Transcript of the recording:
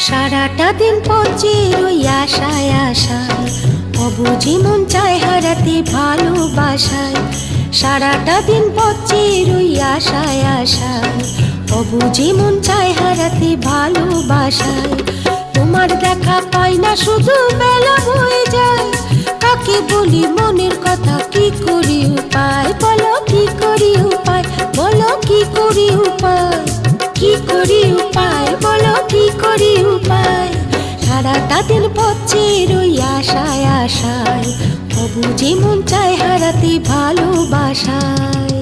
সারাটা দিন পচে রই আশায় আশায়, অবুঝি মন চায় হারাতে ভালোবাসায়। সারাটা দিন পচে রই আশায় আশায়, অবুঝি মন চায় হারাতে ভালোবাসায়। তোমার দেখা পাই না, শুধু বেলা হয়ে যায়। কাকে বলি মনের কথা, কি করি উপায় বলো, কি করি উপায় বলো, কি করি উপায়, কি করি উপায় বলো, কি করি উপায়। সারাটা দিন পচে রই আশায় আশায়, অবুঝি মন চায় হারাতে ভালোবাসায়।